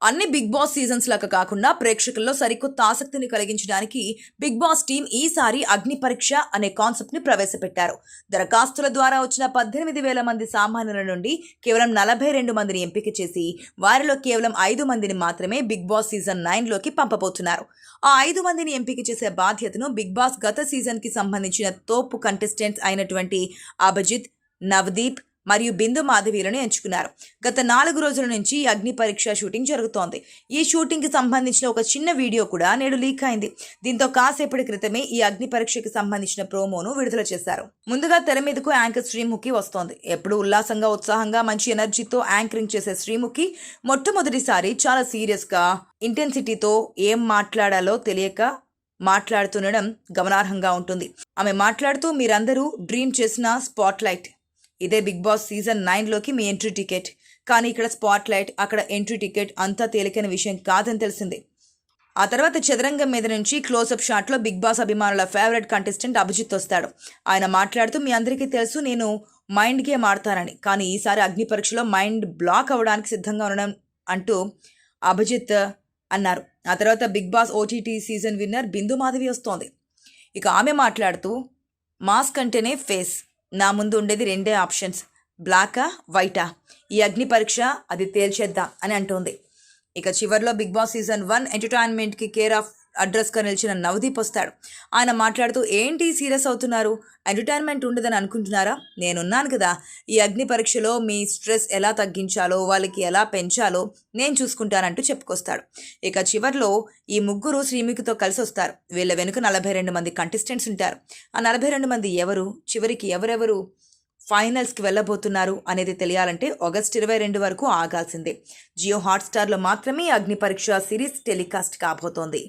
అన్ని big boss seasons లాగా కాకుండా ప్రేక్షకుల్లో సరికొత్త ఆసక్తిని కలిగించడానికి బిగ్ బాస్ టీం ఈసారి అగ్ని పరీక్ష అనే కాన్సెప్ట్ ని ప్రవేశపెట్టారు. దరఖాస్తుల ద్వారా వచ్చిన 18,000 మంది సామాన్యుల నుండి కేవలం 42 మందిని ఎంపిక చేసి వారిలో కేవలం 5 మందిని మాత్రమే బిగ్ బాస్ సీజన్ 9 లోకి పంపబోతున్నారు. ఆ 5 మందిని ఎంపిక చేసే బాధ్యతను బిగ్ బాస్ గత సీజన్ కి సంబంధించిన తోపు కంటెస్టెంట్స్ అయినటువంటి అభిజిత్, నవదీప్ మరియు బిందు మాధవీలను ఎంచుకున్నారు. గత 4 రోజుల నుంచి ఈ అగ్ని పరీక్ష షూటింగ్ జరుగుతోంది. ఈ షూటింగ్ కి సంబంధించిన ఒక చిన్న వీడియో కూడా నేడు లీక్ అయింది. దీంతో కాసేపటి క్రితమే ఈ అగ్ని పరీక్షకి సంబంధించిన ప్రోమోను విడుదల చేశారు. ముందుగా తెర మీదకు యాంకర్ శ్రీముఖి వస్తోంది. ఎప్పుడు ఉల్లాసంగా, ఉత్సాహంగా, మంచి ఎనర్జీతో యాంకరింగ్ చేసే శ్రీముఖి మొట్టమొదటిసారి చాలా సీరియస్ గా, ఇంటెన్సిటీతో ఏం మాట్లాడాలో తెలియక మాట్లాడుతుండడం గమనార్హంగా ఉంటుంది. ఆమె మాట్లాడుతూ, మీరందరూ డ్రీమ్ చేసిన స్పాట్ లైట్, ఇదే బిగ్ బాస్ సీజన్ 9 లోకి మీ ఎంట్రీ టికెట్. కానీ ఇక్కడ స్పాట్ లైట్, అక్కడ ఎంట్రీ టికెట్ అంతా తేలికైన విషయం కాదని తెలిసింది. ఆ తర్వాత చదరంగం మీద నుంచి క్లోజ్అప్ షాట్లో బిగ్ బాస్ అభిమానుల ఫేవరెట్ కంటెస్టెంట్ అభిజిత్ వస్తాడు. ఆయన మాట్లాడుతూ, మీ అందరికీ తెలుసు నేను మైండ్ గేమ్ ఆడతానని, కానీ ఈసారి అగ్ని పరీక్షలో మైండ్ బ్లాక్ అవ్వడానికి సిద్ధంగా ఉండడం అంటూ అభిజిత్ అన్నారు. ఆ తర్వాత Bigg Boss OTT season winner Bindu Madhavi వస్తోంది. ఇక ఆమె మాట్లాడుతూ, మాస్క్ అంటేనే ఫేస్, నా ముందు ఉండేది 2 ఆప్షన్స్, బ్లాకా వైటా, ఈ అగ్ని పరీక్ష అది తేల్చేద్దాం అని అంటోంది. ఇక చివరిలో బిగ్ బాస్ సీజన్ 1 ఎంటర్టైన్మెంట్కి కేర్ ఆఫ్ అడ్రస్గా నిలిచిన నవదీప్ వస్తాడు. ఆయన మాట్లాడుతూ, ఏంటి సీరియస్ అవుతున్నారు, ఎంటర్టైన్మెంట్ ఉండదని అనుకుంటున్నారా, నేనున్నాను కదా, ఈ అగ్ని పరీక్షలో మీ స్ట్రెస్ ఎలా తగ్గించాలో, వాళ్ళకి ఎలా పెంచాలో నేను చూసుకుంటానంటూ చెప్పుకొస్తాడు. ఇక చివరిలో ఈ ముగ్గురు శ్రీముఖితో కలిసి వస్తారు. వీళ్ళ వెనుక 42 మంది కంటెస్టెంట్స్ ఉంటారు. ఆ 42 మంది ఎవరు, చివరికి ఎవరెవరు ఫైనల్స్కి వెళ్ళబోతున్నారు అనేది తెలియాలంటే ఆగస్టు 22 వరకు ఆగాల్సిందే. జియో హాట్స్టార్లో మాత్రమే అగ్ని పరీక్ష సిరీస్ టెలికాస్ట్ కాబోతోంది.